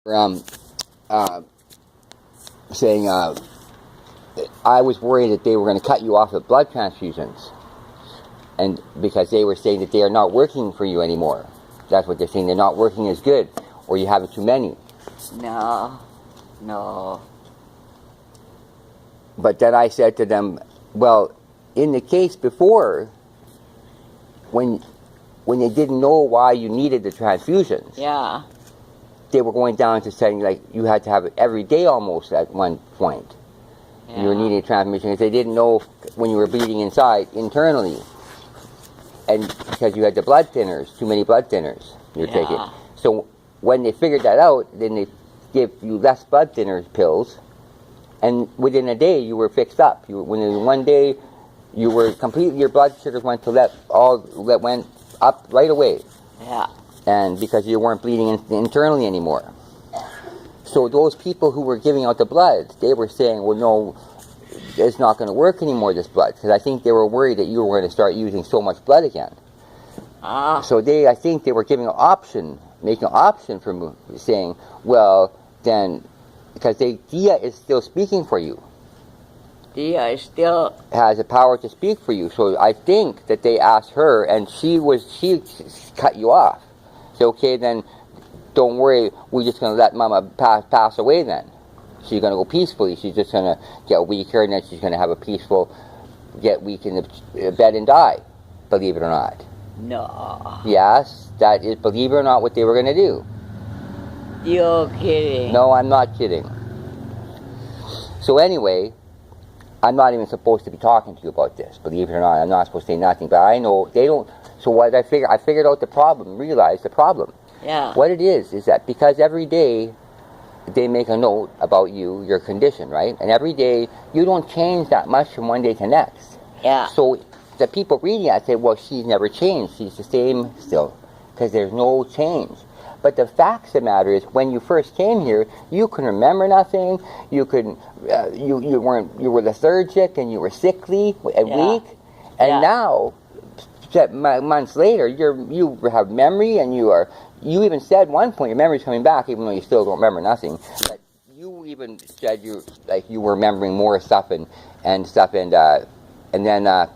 um, uh, saying I was worried that they were going to cut you off of blood transfusions, and because they were saying that they are not working for you anymore. That's what they're saying. They're not working as good, or you have too many. No. But then I said to them, well, in the case before, when they didn't know why you needed the transfusions, Yeah. they were going down to saying like you had to have it every day almost at one point. Yeah. You were needing a transfusion because they didn't know when you were bleeding inside internally, and because you had the blood thinners, too many blood thinners you were taking. So when they figured that out, then they gave you less blood thinners pills, and within a day you were fixed up. Within one day, you were completely, your blood sugars went went up right away. Yeah. And because you weren't bleeding internally anymore. So those people who were giving out the blood, they were saying, well, no, it's not going to work anymore, this blood, because I think they were worried that you were going to start using so much blood again. So I think they were giving making an option for saying, well, then, because Dia is still speaking for you. Dia is still has the power to speak for you. So I think that they asked her, and she cut you off. So okay, then don't worry. We're just going to let Mama pass away. Then she's going to go peacefully. She's just going to get weaker, and then she's going to have get weak in the bed and die. Believe it or not. no. Yes, that is, believe it or not, what they were going to do. You're kidding. No, I'm not kidding. So anyway, I'm not even supposed to be talking to you about this. Believe it or not, I'm not supposed to say nothing. But I know they don't. So what I figured out the problem. Realized the problem. Yeah. What it is that because every day they make a note about you, your condition, right? And every day you don't change that much from one day to next. Yeah. So the people reading it say, well, she's never changed. She's the same still, because there's no change. But the fact of the matter is, when you first came here, you couldn't remember nothing. You couldn't. You were lethargic and you were sickly and weak. And now, months later, you have memory, and you even said at one point your memory's coming back, even though you still don't remember nothing. But you even said you were remembering more stuff and then.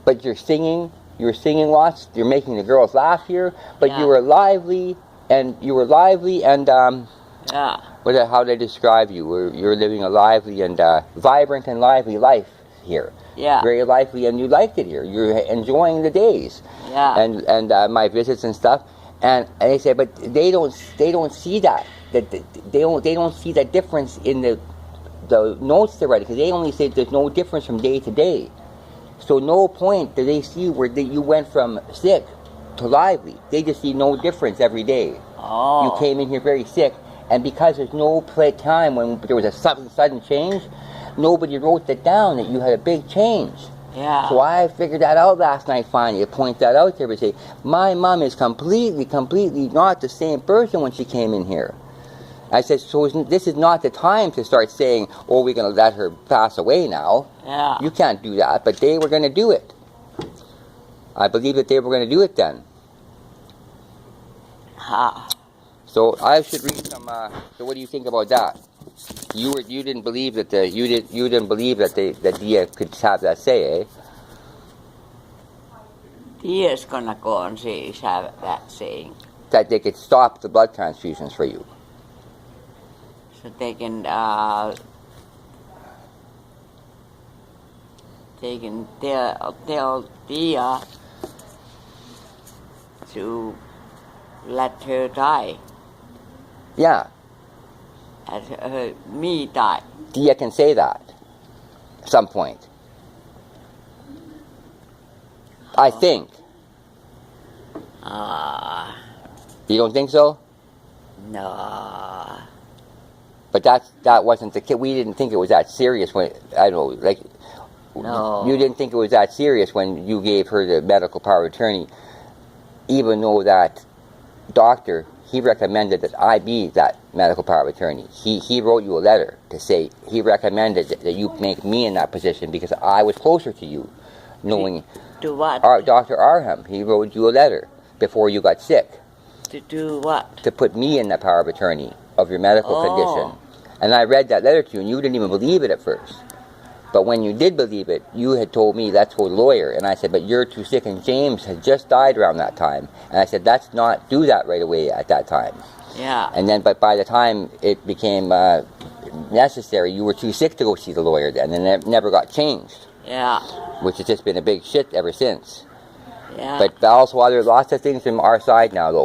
But you're singing. You were singing lots. You're making the girls laugh here. But you were lively. And how they describe you? You're living a lively and vibrant and lively life here. Yeah. Very lively, and you liked it here. You're enjoying the days. Yeah. And my visits and stuff. And they say, but they don't see that. They don't see that difference in the notes they're writing, because they only say there's no difference from day to day. So no point do they see where you went from sick to lively. They just see no difference every day. Oh. You came in here very sick, and because there's no time when there was a sudden change, nobody wrote that down, that you had a big change. Yeah. So I figured that out last night finally. I point that out there and say, my mom is completely not the same person when she came in here. I said, so this is not the time to start saying, oh, we're going to let her pass away now. Yeah. You can't do that. But they were going to do it. I believe that they were going to do it then. So I should read some. So what do you think about that? You didn't believe that that Dia could have that say, eh? Dia's gonna go and have that saying. That they could stop the blood transfusions for you. So they can tell Dia to let her die. Yeah. Let me die. Dia can say that at some point. I think. You don't think so? No. But that wasn't the kid. We didn't think it was that serious when, I don't know, like, no. You didn't think it was that serious when you gave her the medical power of attorney, even though that doctor, he recommended that I be that medical power of attorney. He wrote you a letter to say he recommended that you make me in that position because I was closer to you, knowing. To what? Dr. Arham, he wrote you a letter before you got sick. To do what? To put me in the power of attorney. of your medical Oh. condition. And I read that letter to you, and you didn't even believe it at first. But when you did believe it, you had told me, let's go to the lawyer. And I said, but you're too sick, and James had just died around that time. And I said, let's not do that right away at that time. Yeah. And then, but by the time it became necessary, you were too sick to go see the lawyer then, and it never got changed. Yeah. Which has just been a big shit ever since. Yeah. But also, there are lots of things from our side now, though.